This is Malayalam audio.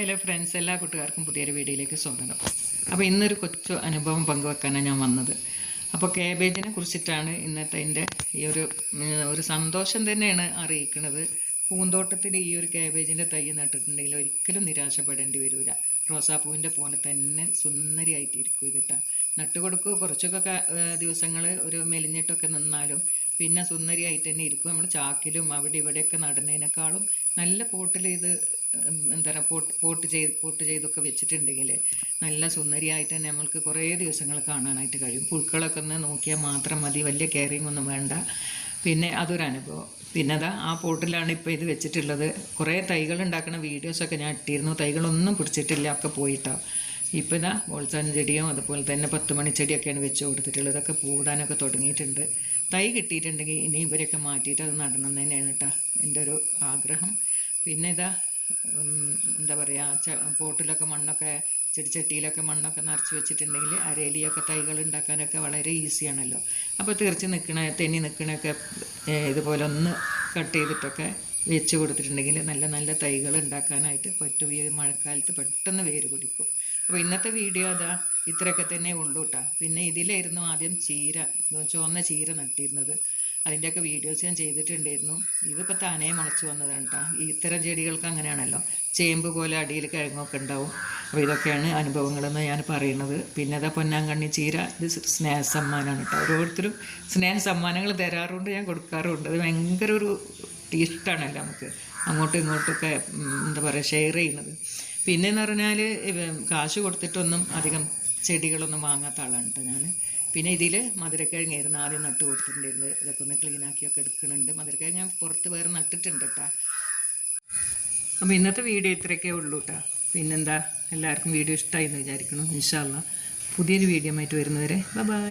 ഹലോ ഫ്രണ്ട്സ്, എല്ലാ കൂട്ടുകാർക്കും പുതിയൊരു വീഡിയോയിലേക്ക് സ്വാഗതം. അപ്പോൾ ഇന്നൊരു കൊച്ചു അനുഭവം പങ്കുവെക്കാനാണ് ഞാൻ വന്നത്. അപ്പോൾ കാബേജിനെ കുറിച്ചിട്ടാണ് ഇന്നത്തെ എൻ്റെ ഈ ഒരു സന്തോഷം തന്നെയാണ് അറിയിക്കുന്നത്. പൂന്തോട്ടത്തിൽ ഈ ഒരു കാബേജിൻ്റെ തൈ നട്ടിട്ടുണ്ടെങ്കിൽ ഒരിക്കലും നിരാശപ്പെടേണ്ടി വരില്ല. റോസാപ്പൂവിൻ്റെ പോലെ തന്നെ സുന്ദരിയായിട്ടിരിക്കും ഇതിട്ടാ. നട്ടുകൊടുക്കുക കുറച്ചൊക്കെ ദിവസങ്ങൾ ഒരു മെലിഞ്ഞിട്ടൊക്കെ നിന്നാലും പിന്നെ സുന്ദരിയായിട്ട് തന്നെ ഇരിക്കും. നമ്മൾ ചാക്കിലും അവിടെ ഇവിടെയൊക്കെ നടുന്നതിനേക്കാളും നല്ല പോട്ടിൽ ഇത് എന്താ പറയുക പോട്ട് ചെയ്തൊക്കെ വെച്ചിട്ടുണ്ടെങ്കിൽ നല്ല സുന്ദരിയായിട്ട് തന്നെ നമ്മൾക്ക് കുറേ ദിവസങ്ങൾ കാണാനായിട്ട് കഴിയും. പുഴുക്കളൊക്കെ ഒന്ന് നോക്കിയാൽ മാത്രം മതി, വലിയ കെയറിങ് ഒന്നും വേണ്ട. പിന്നെ അതൊരനുഭവം. പിന്നെ ആ പോട്ടിലാണ് ഇപ്പോൾ ഇത് വെച്ചിട്ടുള്ളത്. കുറേ തൈകൾ ഉണ്ടാക്കുന്ന വീഡിയോസൊക്കെ ഞാൻ ഇട്ടിരുന്നു. തൈകളൊന്നും പിടിച്ചിട്ടില്ല, ഒക്കെ പോയിട്ടാണ്. ഇപ്പോൾ ബോൾസാൻ ചെടിയും അതുപോലെ തന്നെ 10 മണിച്ചെടിയൊക്കെയാണ് വെച്ച് കൊടുത്തിട്ടുള്ളത്. ഇതൊക്കെ പൂടാനൊക്കെ തുടങ്ങിയിട്ടുണ്ട്. തൈ കിട്ടിയിട്ടുണ്ടെങ്കിൽ ഇനി ഇവരൊക്കെ മാറ്റിയിട്ട് അത് നടണം തന്നെയാണ് കേട്ടോ എൻ്റെ ഒരു ആഗ്രഹം. പിന്നെ എന്താ പറയുക, പോട്ടിലൊക്കെ മണ്ണൊക്കെ ചെടിച്ചട്ടിയിലൊക്കെ മണ്ണൊക്കെ നിറച്ച് വെച്ചിട്ടുണ്ടെങ്കിൽ അരേലിയൊക്കെ തൈകൾ ഉണ്ടാക്കാനൊക്കെ വളരെ ഈസിയാണല്ലോ. അപ്പോൾ തെന്നി നിൽക്കണൊക്കെ ഇതുപോലെ ഒന്ന് കട്ട് ചെയ്തിട്ടൊക്കെ വെച്ച് കൊടുത്തിട്ടുണ്ടെങ്കിൽ നല്ല നല്ല തൈകൾ ഉണ്ടാക്കാനായിട്ട് പറ്റും. ഈ മഴക്കാലത്ത് പെട്ടെന്ന് വേര് പിടിക്കും. അപ്പോൾ ഇന്നത്തെ വീഡിയോ ഇത്രയൊക്കെ തന്നെ ഉള്ളൂ കേട്ടോ. പിന്നെ ഇതിലായിരുന്നു ആദ്യം ചുവന്ന ചീര നട്ടിരുന്നത്. അതിൻ്റെയൊക്കെ വീഡിയോസ് ഞാൻ ചെയ്തിട്ടുണ്ടായിരുന്നു. ഇതിപ്പോൾ താനേ മുളച്ച് വന്നതാണ് കേട്ടോ. ഇത്തരം ചെടികൾക്ക് അങ്ങനെയാണല്ലോ, ചേമ്പ് പോലെ അടിയിൽ കിഴങ്ങൊക്കെ ഉണ്ടാവും. അപ്പോൾ ഇതൊക്കെയാണ് അനുഭവങ്ങളെന്ന് ഞാൻ പറയുന്നത്. പിന്നെ പൊന്നാങ്കണ്ണി ചീര, ഇത് സ്നേഹ സമ്മാനമാണ് കേട്ടോ. ഓരോരുത്തരും സ്നേഹ സമ്മാനങ്ങൾ തരാറുണ്ട്, ഞാൻ കൊടുക്കാറുണ്ട്. അത് ഭയങ്കര ഒരു ഇഷ്ടമാണല്ലോ നമുക്ക് അങ്ങോട്ടും ഇങ്ങോട്ടൊക്കെ എന്താ പറയുക ഷെയർ ചെയ്യുന്നത്. പിന്നെയെന്ന് പറഞ്ഞാൽ കാശ് കൊടുത്തിട്ടൊന്നും അധികം ചെടികളൊന്നും വാങ്ങാത്ത ആളാണ് കേട്ടോ ഞാൻ. പിന്നെ ഇതിൽ മധുരക്കിഴങ്ങായിരുന്നു ആദ്യം നട്ട് കൊടുത്തിട്ടുണ്ടായിരുന്നത്. ഇതൊക്കെ ഒന്ന് ക്ലീനാക്കിയൊക്കെ എടുക്കുന്നുണ്ട്. മധുരക്കിഴങ്ങ് ഞാൻ പുറത്ത് വേറെ നട്ടിട്ടുണ്ട് കേട്ടോ. അപ്പോൾ ഇന്നത്തെ വീഡിയോ ഇത്രയൊക്കെ ഉള്ളൂ കേട്ടോ. പിന്നെന്താ, എല്ലാവർക്കും വീഡിയോ ഇഷ്ടമായി എന്ന് വിചാരിക്കണം. ഇൻഷാ അല്ലാഹ് പുതിയൊരു വീഡിയോ ആയിട്ട് വരുന്നവരെ ബൈ.